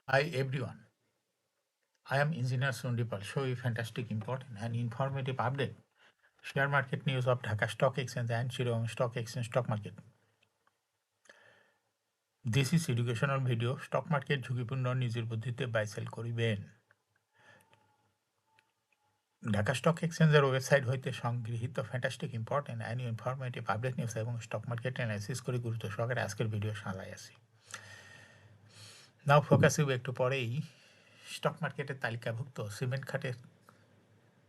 Hi everyone, I am Engineer Sundipal. Show you fantastic, important and informative update. Share market news of Dhaka Stock Exchange and Chittagong Stock Exchange stock market. This is educational video. Stock market ঝুঁকিপূর্ণ নিজের বুদ্ধিতে buy sell করিবেন। Dhaka stock এক্সচেঞ্জের website হইতে সংগৃহীত fantastic important and informative update news এবং stock market analysis করে গুরুত্ব সহকারে আজকের ভিডিও সাজাই আছি। নাও ফোকাস হইব একটু পরেই স্টক মার্কেটের তালিকাভুক্ত সিমেন্ট খাতের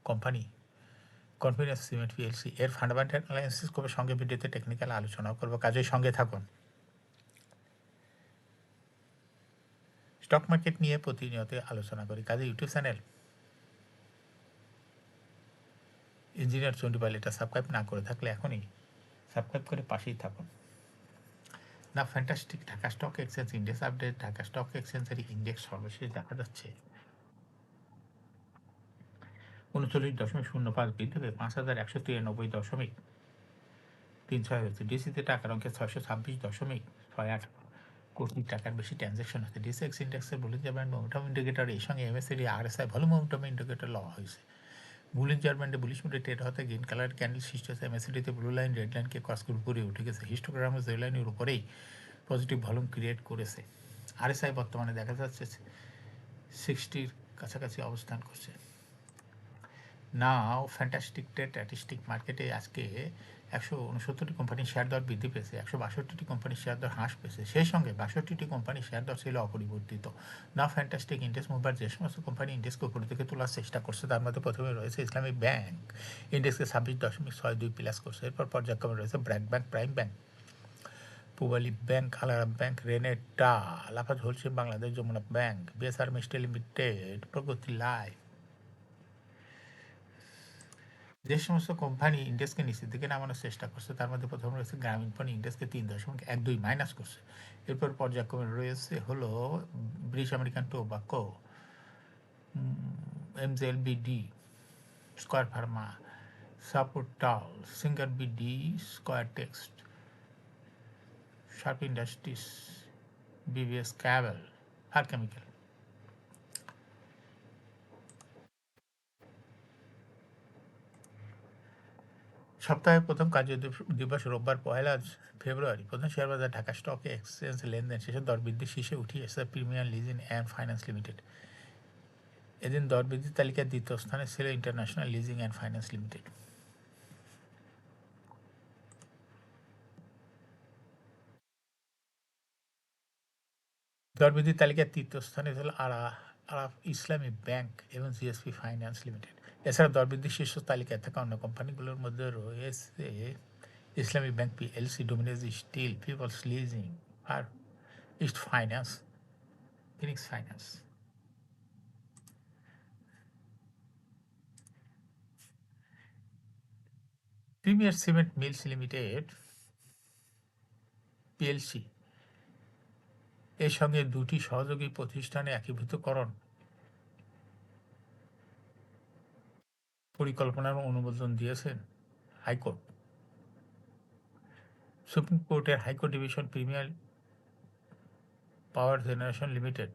কোম্পানি কনফিডেন্স সিমেন্ট পিএলসি এর ফান্ডামেন্টাল অ্যানালাইসিস করবে, সঙ্গে ভিডিওতে টেকনিক্যাল আলোচনাও করবো। কাজেই সঙ্গে থাকুন। স্টক মার্কেট নিয়ে প্রতিনিয়ত আলোচনা করি, কাজে ইউটিউব চ্যানেল ইঞ্জিনিয়ার চন্ডিপাল এটা সাবস্ক্রাইব না করে থাকলে এখনই সাবস্ক্রাইব করে পাশেই থাকুন। না fantastic Dhaka stock exchange index update. Dhaka stock এক্সচেঞ্জের ইন্ডেক্স সর্বশেষ দেখা যাচ্ছে 39.05 বৃদ্ধি পেয়ে 5,193.36 হয়েছে। ডিসিতে টাকার অঙ্কে 626.68 কোটি টাকার বেশি ট্রানজ্যাকশন হচ্ছে। ডিসেক্স ইন্ডেক্সের বুলিঞ্জার ব্যান্ড মোমেন্টাম ইন্ডিকেটর এর সঙ্গে MSCD RSI volume momentum indicator লওয়া হয়েছে। বুলিঞ্জার ব্যান্ডে বুলিশ মুডে ট্রেড হতে গ্রিন কালার ক্যান্ডেল সৃষ্টি হচ্ছে। এমএসসিডিতে ব্লু লাইন রেড লাইনকে ক্রস করে উপরে উঠে গেছে। হিস্টোগ্রামে রেড লাইনের উপরেই পজিটিভ ভলিউম ক্রিয়েট করেছে। আরএসআই বর্তমানে দেখা যাচ্ছে 60-র কাছাকাছি অবস্থান করছে। নাও ফ্যান্টাস্টিক ট্রেড স্ট্যাটিস্টিক মার্কেটে আজকে 169টি কোম্পানির শেয়ার দর বৃদ্ধি পেয়েছে, 162টি কোম্পানির শেয়ার দর হ্রাস পেয়েছে। সেই সঙ্গে 62টি কোম্পানির শেয়ার দর ছিল অপরিবর্তিত। নাও ফ্যান্টাস্টিক ইন্ডেক্স মুভার যে সমস্ত কোম্পানি ইন্ডেক্সকে উপর দিকে তোলার চেষ্টা করছে তার মধ্যে প্রথমে রয়েছে ইসলামিক ব্যাংক, ইন্ডেক্সকে 26.62 প্লাস করছে। এরপর পর্যায়ক্রমে রয়েছে BRAC bank, prime bank, Pubali bank, আলারাম bank, Renata, Lafarge Holcim Bangladesh, Jamuna bank, BSRM মিস্টে লিমিটেড, প্রগতি লাইফ। যে সমস্ত কোম্পানি ইন্ডেক্সকে নিচের দিকে নামানোর চেষ্টা করছে তার মধ্যে প্রথম রয়েছে গ্রামীণ ফোন, ইন্ডেক্সকে 3.12 মাইনাস করছে। এরপর পর্যায়ক্রমে রয়েছে হলো British American tobacco, MJLBD, square pharma, সাপোর্টাল, Singer BD, square textiles, sharp industries, BBS cable, আর কেমিক্যাল। সপ্তাহের প্রথম কার্য দিবস রোববার 1 ফেব্রুয়ারি। প্রধান শেয়ার বাজার ঢাকা স্টক এক্সচেঞ্জ লেনদেন শেষে দরবৃদ্ধির শীর্ষে উঠে এসেছে premier leasing and finance limited. এদিন দরবৃদ্ধির তালিকার দ্বিতীয় স্থানে ছিল international leasing and finance limited. দরবৃদ্ধির তালিকার তৃতীয় স্থানে ছিল আরাফ ইসলামী ব্যাংক এবং জিএসপি ফাইন্যান্স লিমিটেড। এছাড়া দরবৃদ্ধির শীর্ষ তালিকায় থাকা অন্য কোম্পানিগুলোর মধ্যে রয়েছে Islami bank PLC, Dominage steel, people's leasing, আর east finance, Phoenix finance. Premier cement mills limited PLC এর সঙ্গে দুটি সহযোগী প্রতিষ্ঠানে একীভূতকরণ পরিকল্পনার অনুমোদন দিয়েছেন হাইকোর্ট। সুপ্রিম কোর্টের high court division premier power generation limited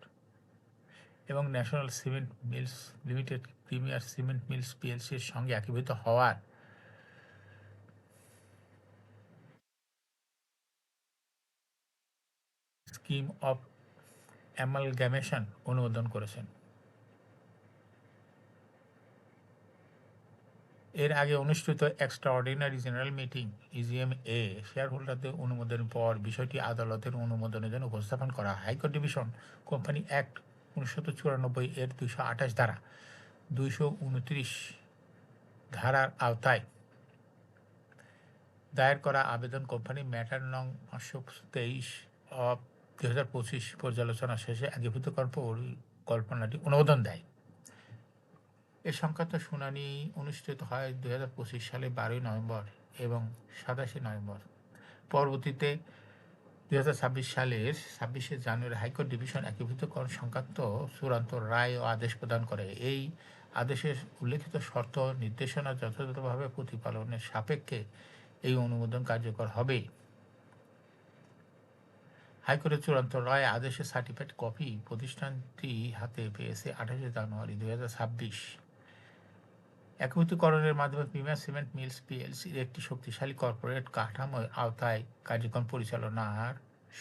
এবং national cement mills limited premier cement mills পিএলসির সঙ্গে একীভূত হওয়ার স্কিম অফ অ্যামালগামেশন অনুমোদন করেছেন। এর আগে অনুষ্ঠিত এক্সট্রাঅর্ডিনারি জেনারেল মিটিং ইজিএম এ শেয়ার হোল্ডারদের অনুমোদনের পর বিষয়টি আদালতের অনুমোদনের জন্য উপস্থাপন করা হয়। হাইকোর্ট ডিভিশন কোম্পানি অ্যাক্ট 1994 এর 228 ধারা, 229 ধারার আওতায় দায়ের করা আবেদন কোম্পানি ম্যাটার নং 523 অফ 2025 পর্যালোচনা শেষে একীভূতকরণ পরিকল্পনাটি অনুমোদন দেয়। এ সংক্রান্ত শুনানি অনুষ্ঠিত হয় 2025 সালে 12 নভেম্বর এবং 27 নভেম্বর। পরবর্তীতে 2026 সালের 26 জানুয়ারি হাইকোর্ট ডিভিশন একীভূতকরণ সংক্রান্ত চূড়ান্ত রায় ও আদেশ প্রদান করে। এই আদেশের উল্লেখিত শর্ত নির্দেশনা যথাযথভাবে প্রতিপালনের সাপেক্ষে এই অনুমোদন কার্যকর হবে। হাইকোর্টের চূড়ান্ত রায় আদেশের সার্টিফাইড কপি প্রতিষ্ঠানটি হাতে পেয়েছে 28 জানুয়ারি 2026। একীভূতকরণের মাধ্যমে প্রিমিয়ার সিমেন্ট মিলস পিএলসির একটি শক্তিশালী কর্পোরেট কাঠামোর আওতায় কার্যক্রম পরিচালনার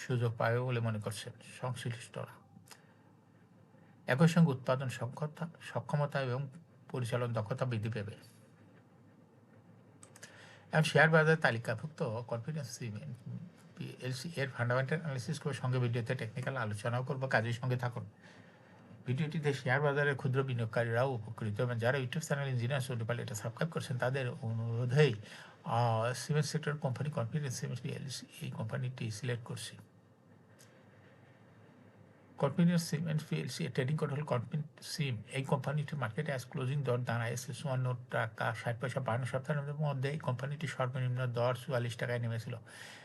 সুযোগ পাবে বলে মনে করছেন সংশ্লিষ্টরা। একই সঙ্গে উৎপাদন সক্ষমতা এবং পরিচালন দক্ষতা বৃদ্ধি পাবে। এবং শেয়ার বাজারে তালিকাভুক্ত কনফিডেন্স সিমেন্ট পিএলসি এর ফান্ডামেন্টাল অ্যানালিসিস করে সঙ্গে ভিডিওতে টেকনিক্যাল আলোচনাও করবো। কাজের সঙ্গে থাকুন। ভিডিওটিতে শেয়ার বাজারের ক্ষুদ্র বিনিয়োগকারীরাও উপকৃত এবং যারা ইউটিউব চ্যানেল ইঞ্জিনিয়ার সোডিপাল এটা সাবস্ক্রাইব করছেন তাদের অনুরোধেই cement sector company confidence cement PLC এই কোম্পানিটি সিলেক্ট করছি। Confidence cement PLC trading code হল কনফিডেন্স সিম। এই কোম্পানিটির মার্কেট অ্যাজ ক্লোজিং দর দাঁড়ায় 54 টাকা 60 পয়সা। 52 সপ্তাহের মধ্যে এই কোম্পানিটি সর্বনিম্ন দর 44 টাকায় নেমেছিল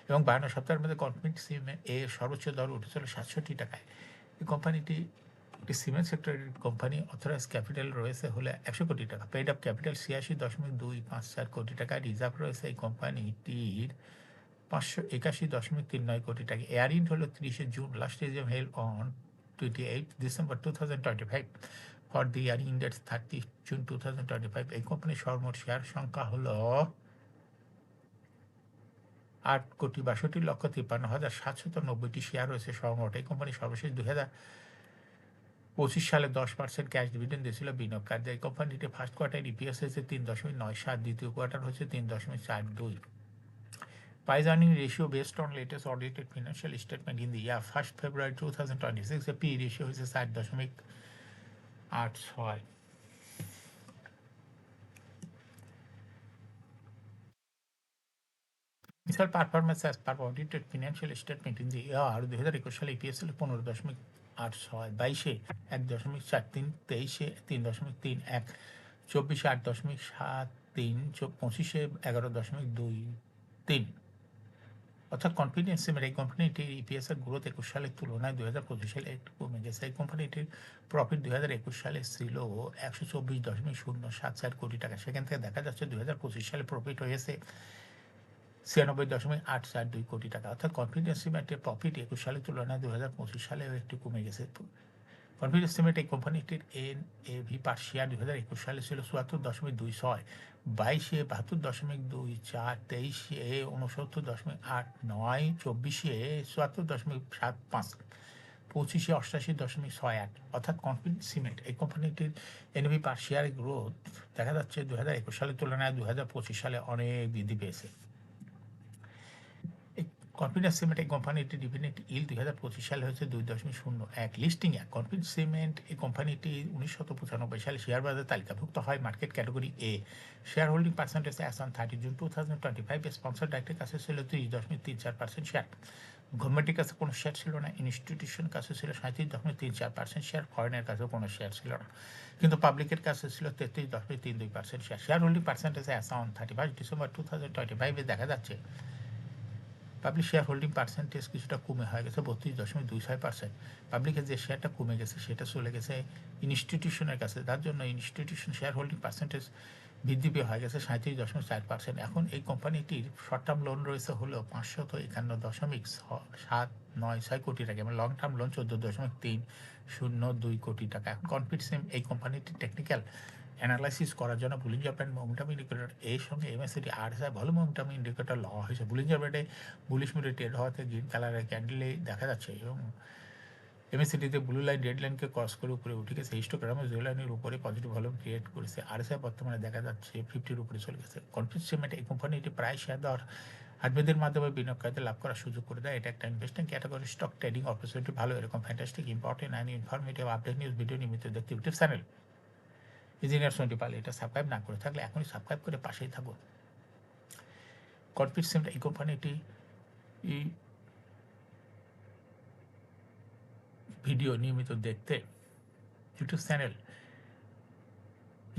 এবং 52 সপ্তাহের মধ্যে কনফিডেন্স সিম এর সর্বোচ্চ দর উঠেছিল 67 টাকায়। এই কোম্পানিটি একটি সিমেন্ট সেক্টরের কোম্পানি। অথরাইজ ক্যাপিটাল রয়েছে হলে 100 কোটি টাকা। পেড আপ ক্যাপিটাল 86.254 কোটি টাকা। রিজার্ভ রয়েছে এই কোম্পানিটির 581.39 কোটি টাকা। এয়ার ইন্ট হলো 30 June. Last exam held on 28 December 2025 for the ইয়ারিং ডেট 30 জুন 2025। এই কোম্পানির সর্বমোট শেয়ার সংখ্যা হলো 8,62,53,790টি শেয়ার রয়েছে সর্বমোট। এই কোম্পানি সর্বশেষ 2025 সালে 10% ক্যাশ ডিভিডেন্ড দিয়েছিল বিনিয়োগকারীদের। এই কোম্পানিটি ফার্স্ট কোয়ার্টার ইপিএস হয়েছে 3.97, দ্বিতীয় কোয়ার্টার হচ্ছে 3.42। Price earning ratio based on latest audited financial statement in the year 1st February 2026, the P ratio is 60.86. Initial performance as per audited financial statement in the year 2021 সালে EPS হল 15.86, 22-এ 1.43, 23-এ 3.31, 24-এ 8.73, 25-এ 11.23। অর্থাৎ confidence cement এই কোম্পানিটির ইপিএসের growth 21 সালের তুলনায় 2025 সালে একটু কমে গেছে। এই কোম্পানিটির প্রফিট 2021 সালে ছিল 124.074 কোটি টাকা। সেখান থেকে দেখা যাচ্ছে 2025 সালে প্রফিট হয়েছে 96.842 কোটি টাকা। অর্থাৎ কনফিডেন্স সিমেন্টের প্রফিট 21 সালের তুলনায় 2025 সালেও একটু কমে গেছে। কনফিডেন্স সিমেন্ট এই কোম্পানিটির এনএভি পার শেয়ার 2021 সালে ছিল 74.26, 22-এ 72.24, 23-এ 69.89, 24-এ 74.75, 25-এ 88.68। অর্থাৎ কনফিডেন্স সিমেন্ট এই কোম্পানিটির এনএভি পার শেয়ারের গ্রোথ দেখা যাচ্ছে 2021 সালের তুলনায় 2025 সালে অনেক বৃদ্ধি পেয়েছে। কনফিডেন্স সিমেন্ট এই কোম্পানিটির ডিভিডেন্ড ইল্ড 2025 সালে হচ্ছে 2.01। লিস্টিং কনফিডেন্স সিমেন্ট এই কোম্পানিটি 1995 সালে শেয়ার বাজারে তালিকাভুক্ত হয় market category A. Share holding percentage as on 30 June 2025 sponsor ডাইরেক্টের কাছে ছিল 30.34% শেয়ার। গভর্নমেন্টের কাছে কোনো শেয়ার ছিল না। ইনস্টিটিউশন কাছে ছিল 37.34% শেয়ার। ফরেনের কাছেও কোনো শেয়ার ছিল না, কিন্তু পাবলিকের কাছে ছিল 33.32% share. Share holding percentage as on 31 December 2025 দেখা যাচ্ছে পাবলিক শেয়ার হোল্ডিং পার্সেন্টেজ কিছুটা কমে হয়ে গেছে 32.26%। পাবলিকের যে শেয়ারটা কমে গেছে সেটা চলে গেছে ইনস্টিটিউশনের কাছে, তার জন্য ইনস্টিটিউশন শেয়ার হোল্ডিং পার্সেন্টেজ বৃদ্ধি পেয়ে হয়ে গেছে 37.4%। এখন এই কোম্পানিটির শর্ট টার্ম লোন রয়েছে হলো 551.796 কোটি টাকা এবং লং টার্ম লোন 14.302 কোটি টাকা। এখন কনফিডেন্স এই কোম্পানিটির টেকনিক্যাল অ্যানালাইসিস করার জন্য বুলিঞ্জার ব্যান্ড মোমেন্টাম ইন্ডিকেটর এর সঙ্গে MACD RSI volume momentum indicator লওয়া হয়েছে। বুলিঞ্জার ব্যান্ডে বুলিশ মুডে ট্রেড হওয়াতে গ্রিন কালারের ক্যান্ডেলে দেখা যাচ্ছে এবং এমএসিডিতে ব্লু লাইন রেড লাইনকে ক্রস করে উপরে উঠে গেছে। হিস্টোগ্রামে জিরো লাইনের উপরে পজিটিভ ভলিউম ক্রিয়েট করেছে। আরএসআই বর্তমানে দেখা যাচ্ছে 50-র উপরে চলে গেছে। কনফিডেন্স সিমেন্ট এই কোম্পানিটি প্রায় শেয়ার দেওয়ার হাটবেদের মাধ্যমে বিনিয়োগকারীদের লাভ করার সুযোগ করে দেয়। এটা একটা investing category stock trading opportunity ভালো। এরকম fantastic important and informative update news video নিয়মিত দেখতে ইউটিউব চ্যানেল ইঞ্জিনিয়ার সোডিপাল এটা সাবস্ক্রাইব না করে থাকলে এখনই সাবস্ক্রাইব করে পাশেই থাকুন। কনফিডেন্স সিমেন্ট এই কোম্পানিটি ভিডিও নিয়মিত দেখতে YouTube channel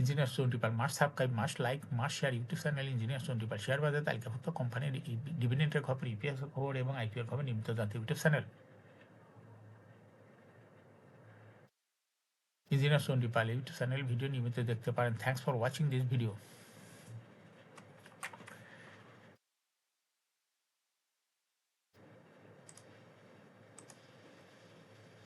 engineer Sodipal must subscribe, must like, must share YouTube channel engineer Sodipal. Share বাজারে তালিকাভুক্ত কোম্পানির ডিভিডেন্ডের খবর, ইপিএস খবর এবং আইপিএল খবর নিয়মিত জানতে YouTube channel engineer Sodipal YouTube channel video নিয়মিত দেখতে পারেন। Thanks for watching this video.